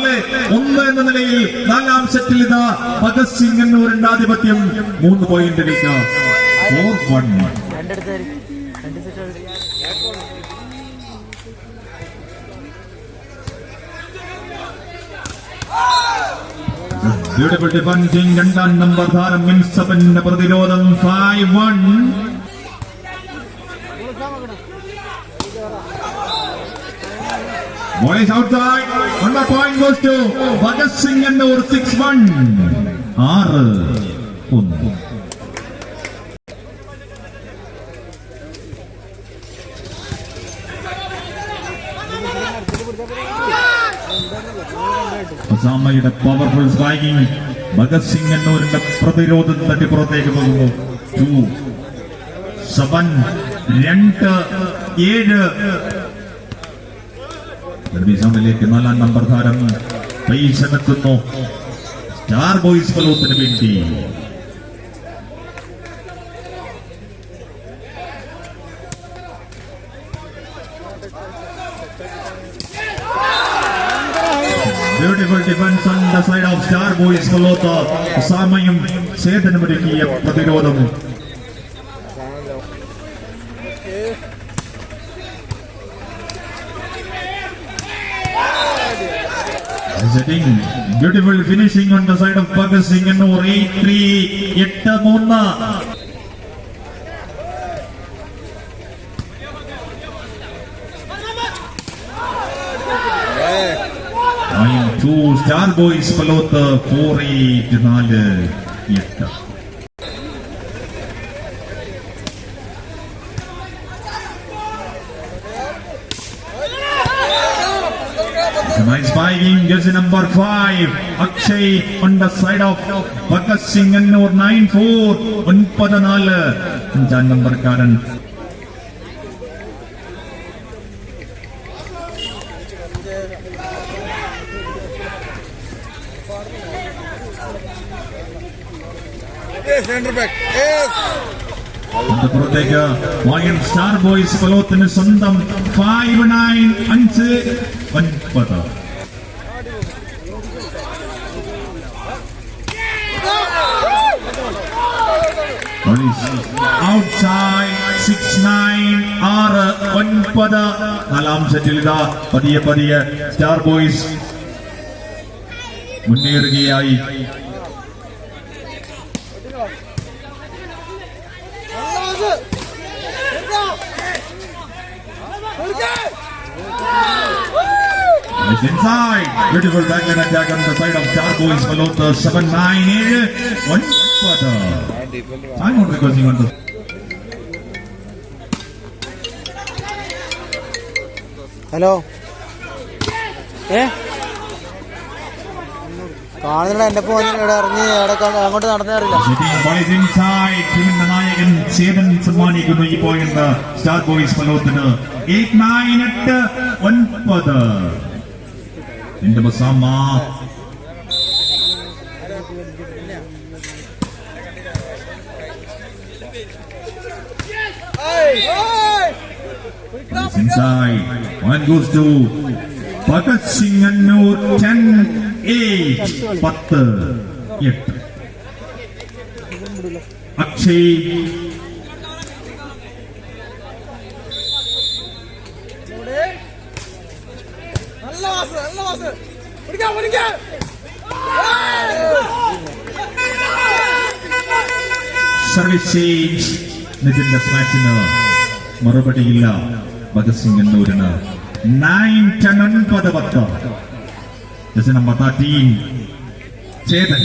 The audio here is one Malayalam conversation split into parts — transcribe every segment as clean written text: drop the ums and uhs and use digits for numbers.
4-1 എന്ന നിലയിൽ നാലാം സെറ്റിൽ ഇതാ ഭഗത് സിംഗ് എന്നൂരിന്റെ ആധിപത്യം 3 പോയിന്റുകൾക്ക് 4-1. Beautiful defending രണ്ടാം നമ്പർ താരം മിൻസപ്പന്റെ പ്രതിരോധം 5-1. Ball is outside. 1 more point goes to Bhagat Singh Ennur 6-1. 6-1. അസാമയുടെ പവർഫുൾ സ്ട്രൈക്കിംഗ് ഭഗത് സിംഗ് എന്നൂരിന്റെ പ്രതിരോധം തട്ടി പുറത്തേക്ക് പോകുന്നു. 2-7. ിലേക്ക് 4-ാം നമ്പർ താരം പൈസെത്തുന്നു സ്റ്റാർ ബോയ്സ് ഫലോത്തിന് വേണ്ടി. Beautiful defense on the side of Star Boys Falota. സമയം സേതനമൊരുക്കിയ പ്രതിരോധം. Beautiful finishing on the side of Bhagat Singh Ennur 8-3. 8-3. 2 Star Boys Falota 4-8. Nice spiking, jersey number 5 Akshay on the side of Bhagat Singh Ennur 9-4. 9-4. 5 number karan center back. Yes. പുറത്തേക്ക് വായൻ സ്റ്റാർ ബോയ്സ് ഫലോത്തിന് സ്വന്തം 5-9. 5-9. outside 6-9. 6-9. 4-9. സെറ്റിൽ ഇതാ പതിയെ സ്റ്റാർ ബോയ്സ് മുന്നേറുകയായി. Inside, beautiful backline attack on the side of Star Boys Falota 7-9. 1-4. I'm not requesting on the hello. കാണുന്നില്ല എന്റെ ഫോൺ ഇവിടെ ഇറങ്ങി അങ്ങോട്ട് നടന്നറിയില്ല. നായകൻ ചേതൻ സമ്മാനിക്കുന്നു ഈ പോയിന്റ് സ്റ്റാർ ബോയ്സ് ഫലോത്തിന്. 8-9. 8-9. എന്റെ ബസാമ inside. 1 goes to Bhagat Singh Ennur 10-8. 10-8. Akshay service change. നിതിന്റെ സ്മാച്ചിന് മറുപടിയില്ല ഭഗത് സിംഗ് എന്നൂരിന്. 9-10. 9-10. Jersey number 13 Chetan.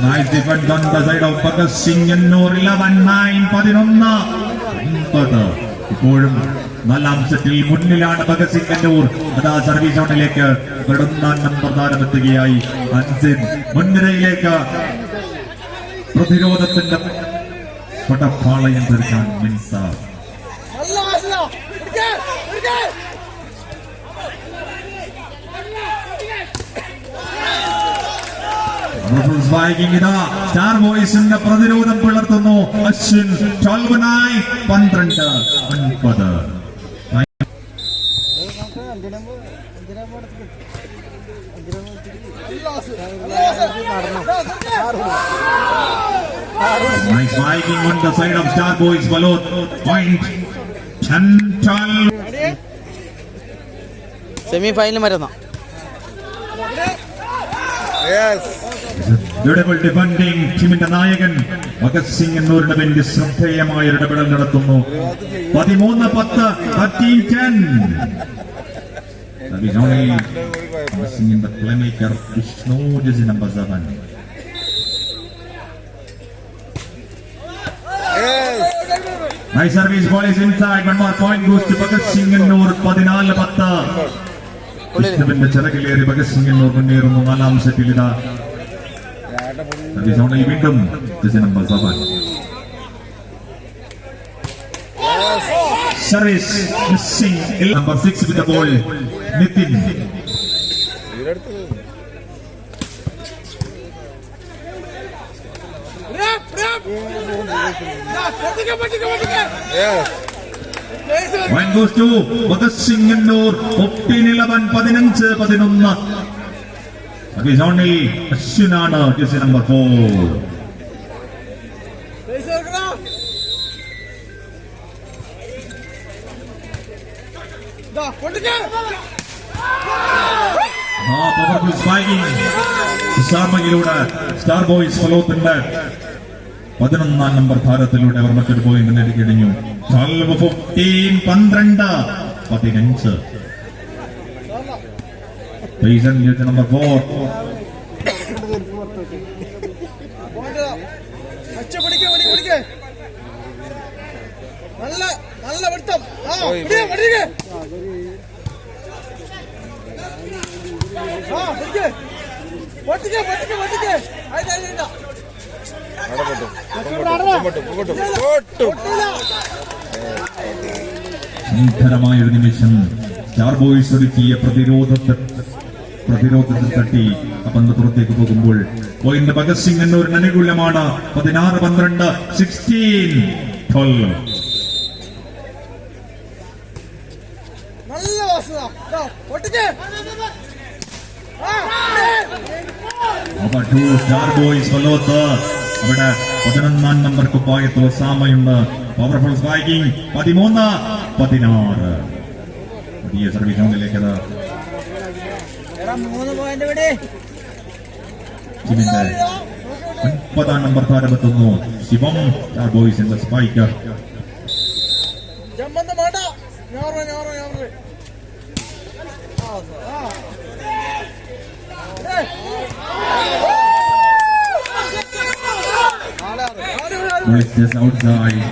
Nice defense on the side of Bhagat Singh Ennur. 11-9. 11. ഇപ്പോഴും 4-ാം സെറ്റിൽ മുന്നിലാണ് ഭഗത് സിംഗ് എന്നൂർ. അതാ സർവീസ് സോണിലേക്ക് 11-ാം നമ്പർ താരം എത്തുകയായി. അൻസിൻ മുൻനിരയിലേക്ക് പ്രതിരോധത്തിന്റെ പടപ്പാളയം തീർക്കാൻ മിൻസാർ. ഇതാ സ്റ്റാർ ബോയ്സിന്റെ പ്രതിരോധം പിളർത്തുന്നു Ashwin. 12-9, 12-9. Nice Viking on the side of Star Boys. Balot point 10-12. Semi final വരുന്ന ബ്യൂട്ടിഫുൾ ഡിഫൻഡിംഗ് ടീമിന്റെ നായകൻ ഭഗത് സിംഗ് എന്നൂരിന്റെ വേണ്ടി ശ്രദ്ധേയമായ ഇടപെടൽ നടത്തുന്നു. 13-10, 13-10. That is only missing in the playmaker Vishnu, jersey number 7. Nice service, ball is inside. One more point goes to Bhagat Singh Noor. 14-10. വിഷ്ണുവിന്റെ ചിറകിലേറി ഭഗത് സിംഗ് എന്നൂർ മുന്നേറുന്നു. 4ാം സെറ്റിൽ ഇതാ സർവീസ് ഓൺലി വീണ്ടും jersey number 7. Service missing. Number 6 with the ball. Nitin. One goes to Bhagat Singh Noor. 15-11, 15-11. Service only Ashwinana, jersey number 4. Powerful spiking സാമയിലൂടെ സ്റ്റാർ ബോയ്സ് ഫലോത്തിന്റെ 11ാം നമ്പർ ഭാരത്തിലൂടെ അവർ മറ്റൊരു പോയിന്റ് നേടിക്കഴിഞ്ഞു. 12-15, 15. നമ്പർ 4. നല്ല പഠിത്തം. സുന്ദരമായ ഒരു നിമിഷം സ്റ്റാർ ബോയ്സ് ഒരുക്കിയ പ്രതിരോധത്തിൽ തട്ടി പന്ത് പുറത്തേക്ക് പോകുമ്പോൾ പോയിന്റ് ഭഗത് സിംഗ് എന്നൊരു അനുകൂലമാണ്. 16-12, 16-12. സ്റ്റാർ ബോയ്സ് ഫലോത്ത് അവിടെ 11ാം നമ്പർ കുപ്പായത്തിൽ ഒസാമയുണ്ട്. Powerful spiking. 13-16. പുതിയ സർവീസ് റൗണ്ടിലേക്ക് ടീമിന്റെ 9ാം നമ്പർ താരമെത്തുന്നു. ശിവം, സ്റ്റാർ ബോയ്സിന്റെ spiker. Just outside.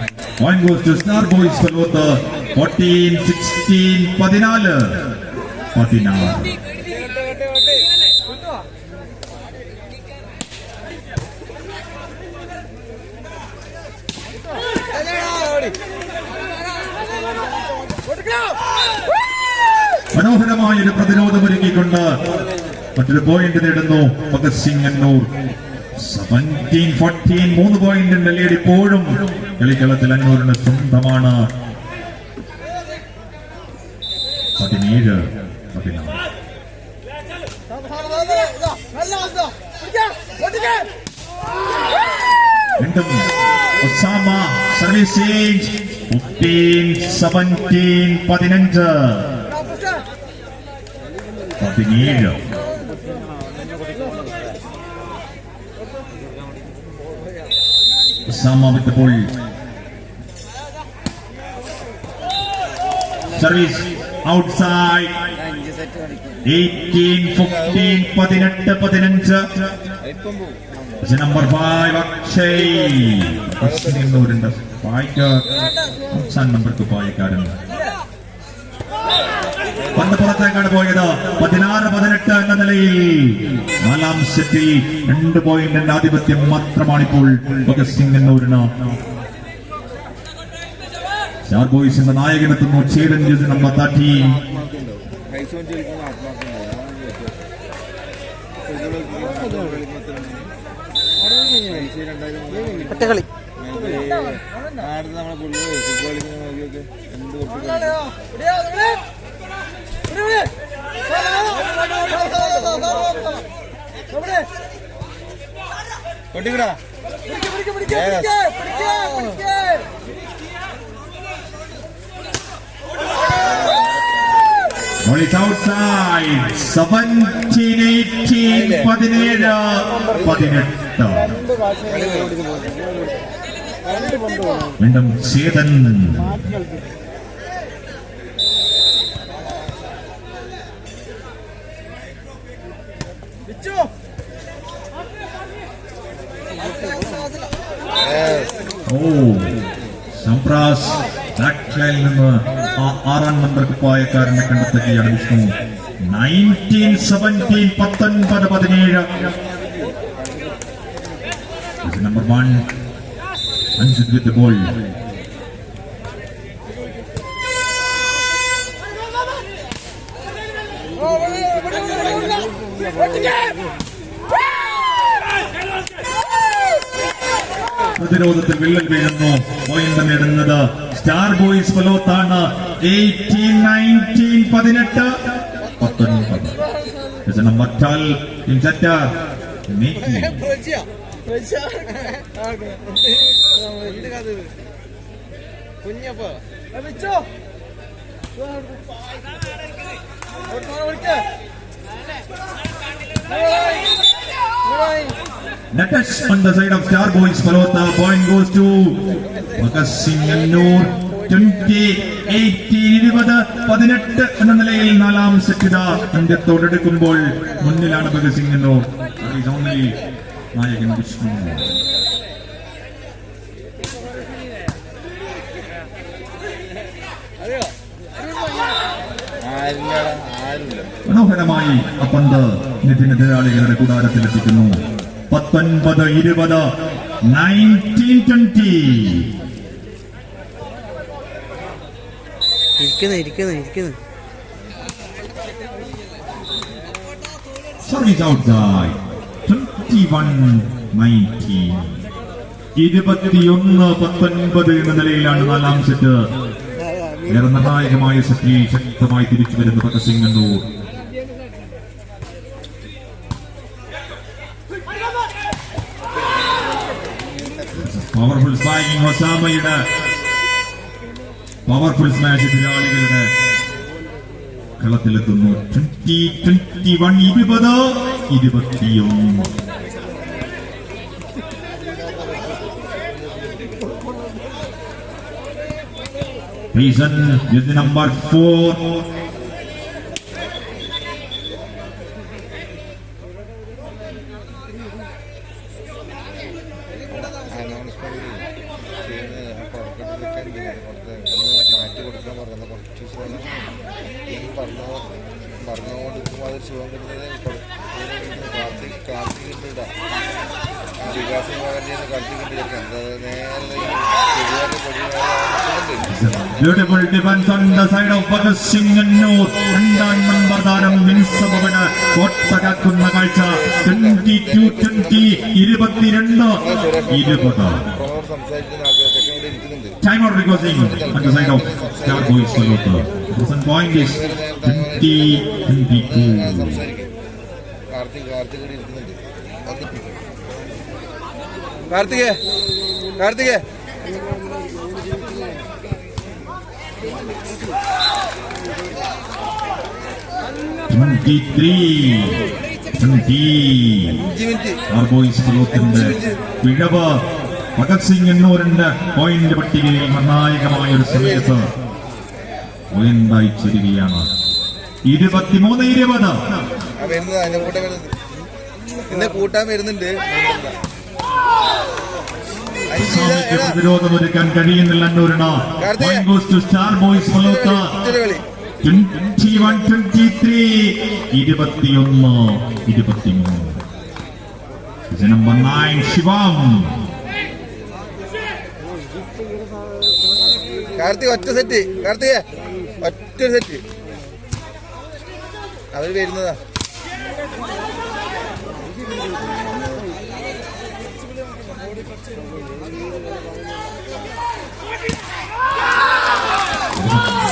One goes to Star Boys Palota. 14-16, 14. മനോഹരമായൊരു പ്രതിരോധമൊരുക്കിക്കൊണ്ട് മറ്റൊരു പോയിന്റ് നേടുന്നു ഭഗത് സിംഗ് എന്നൂർ. 17-14, 3 പോയിന്റിന്റെ ലീഡ് ഇപ്പോഴും കളിക്കളത്തിൽ അന്നൂരിന് സ്വന്തമാണ്. 17-14. വീണ്ടും Osama servicing. 15-17, 15. Osama with the ball. Service outside. 18-15, 18-15. Number 5, Akshay. Akshay Spiker. Number 2 Payakaran. പന്ത് പുറത്തേക്കാണ് പോയത്. 16-18 എന്ന നിലയിൽ 4ാം സെറ്റിൽ 2 പോയിന്റിന്റെ ആധിപത്യം മാത്രമാണിപ്പോൾ ഭഗത് സിംഗ് എന്നൂരിന്. സ്റ്റാർ ബോയ്സിന്റെ നായകനെത്തുന്നു. Cheran jersey number 13. ഒറ്റകളി It's outside. 17-18, 17-18. വീണ്ടും ചേതൻ. സംപ്രാസ് ബാക്ക്ലൈനിൽ നിന്ന് 6ാം നമ്പർ കുപ്പായക്കാരനെ കണ്ടെത്തുകയാണ് Vishnu. 19-17, 19-17. Number 1 Anjit with the ball. പ്രതിരോധത്തിൽ വിള്ളൽ വീഴുന്നു. പോയിന്റ് നേടുന്നത് സ്റ്റാർ ബോയ്സ് ഫലോത്താണ്. 18-19, 18-19. Number 12 in center. Netesh on the side of Star Boys Palota. Point goes to Bhagat Singh Annur. 20-18 എന്ന നിലയിൽ 4ാം സെറ്റ് അന്ത്യത്തോടെടുക്കുമ്പോൾ മുന്നിലാണ് ഭഗത് സിംഗ് എന്നൂർ. നായകൻ വിഷ്ണു. മനോഹരമായി ആ പന്ത് നിതിനെതിരാളികളുടെ കൂടാരത്തിലെത്തിക്കുന്നു. 19-20, 19-20. ഇരിക്കുന്നു സർവീസ് ഔട്ട്സൈഡ്. 21-19, 21-19 എന്ന നിലയിലാണ് 4ാം സെറ്റ്. ഏറെ നിർണായകമായ സെറ്റിൽ ശക്തമായി തിരിച്ചു വരുന്ന ഭഗത് സിംഗ് എന്നൂർ. പവർഫുൾ സ്പായിക്കിംഗ് ഒസാമയുടെ പവർഫുൾ സ്മാഷ് എതിരാളികളുടെ കളത്തിലെത്തുന്നു. 20-21, 20-21. Reason is the number 4. Beautiful defense on the side of Bhagat Singh Annur. 2ാം number താരം മിൻസബവന് കോട്ടകക്കുന്ന കാഴ്ച. 22-20, 22-20. Time out requesting on the side of Star Boys Palota. The point is 20-22. കാർത്തികേ 23-20. Star Boys Palotത്തിന്റെ പിഴവ് ഭഗത് സിംഗ് എന്നൂരിന്റെ പോയിന്റ് പട്ടികയിൽ നിർണായകമായ ഒരു സമയത്ത് പോയിന്റായി ചേരുകയാണ്. 23-20. കൂട്ടാൻ വരുന്നുണ്ട്. പ്രതിരോധം ഒരുക്കാൻ കഴിയുന്നില്ല അന്നൂരിന്. Star boys Phalot 21-23, 21-23. Number 9, Shivam. Karthik ഒറ്റ സെറ്റ്, കാർത്തിക് ഒറ്റ സെറ്റ് അവര് വരുന്നതാ.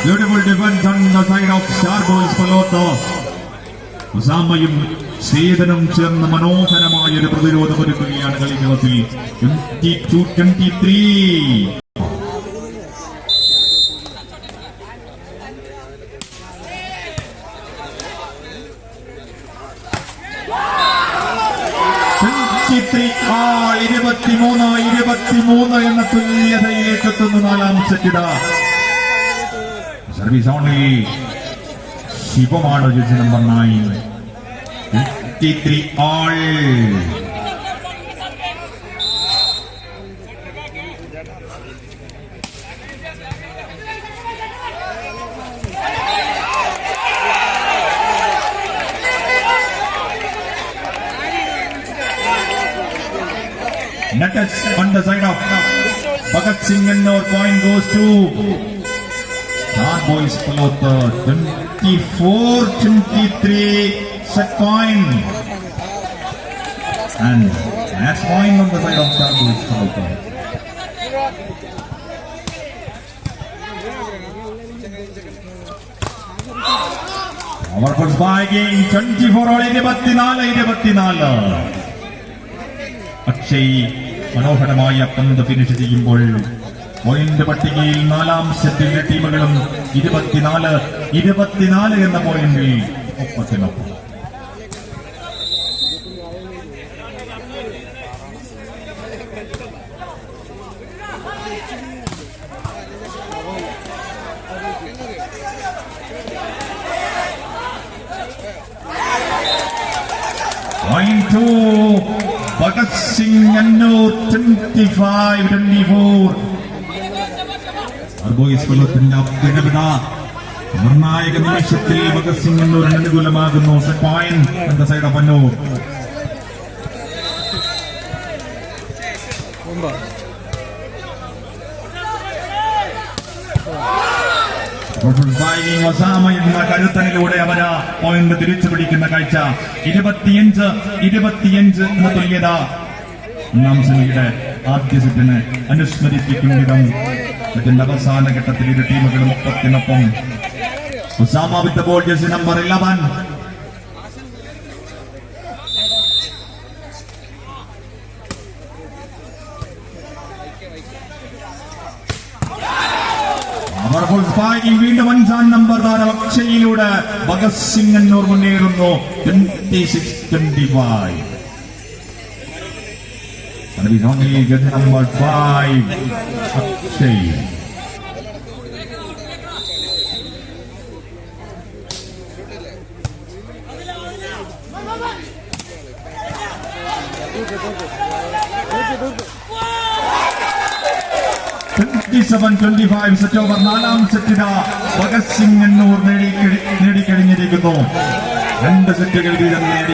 Beautiful defense on the side of Star Boys Palotto. ഉസാമയും സേതനും ചേർന്ന് മനോഹരമായ ഒരു പ്രതിരോധം ഒരുക്കുകയാണ് കളിക്കളത്തിൽ. 22-23. ആ 23-23 എന്ന തുല്യതയിലേക്ക് എത്തുന്ന നാലാം സെറ്റിട. സർവീസ് ഓണിൽ ശിവമാണ് ജഡ്ജി number 9. 23 all. Nutters on the side of Bhagat Singh and our point goes to Star Boys Palotto. 24-23 set point, and match point on the side of Star Boys Palotto. Powerful spiking. 24 all. 24. Akshay മനോഹരമായ പന്ത് ഫിനിഷ് ചെയ്യുമ്പോൾ പോയിന്റ് പട്ടികയിൽ നാലാം സെറ്റിലെ ടീമുകളും 24 എന്ന പോയിന്റിൽ ഒപ്പത്തിനൊപ്പം. Point 2. Bhagat Singh Annur 25-24. Boys Palottoന്റെ അത്യുന്നത നിർണായക നിമിഷത്തിൽ ഭഗത് സിംഗ് എന്നൂരിന് അനുകൂലമാകുന്നു. Set point on the side of Annur. ഒസാമ എന്ന കരുത്തനിലൂടെ അവര് പോയിന്റ് തിരിച്ചു പിടിക്കുന്ന കാഴ്ച. 25 എന്ന തുല്യത ഒന്നാം സെമിയുടെ ആദ്യ സെറ്റിന് അനുസ്മരിപ്പിക്കും വിധം ഇതിന്റെ അവസാന ഘട്ടത്തിൽ ഇരു ടീമുകളും ഒപ്പത്തിനൊപ്പം. Osama with ball jersey number 11. Powerful spiking. വീണ്ടും 5 നമ്പർ താരം അക്ഷയിലൂടെ ഭഗത് സിംഗ് എന്നൂർ മുന്നേറുന്നു. 26-25. Service only judge number 5, Akshay. Set over. നാലാം സെറ്റിന ഭഗത് സിംഗ് എന്നൂർ നേടിക്കഴിഞ്ഞിരിക്കുന്നു. 2 സെറ്റുകൾ വീതം നേടി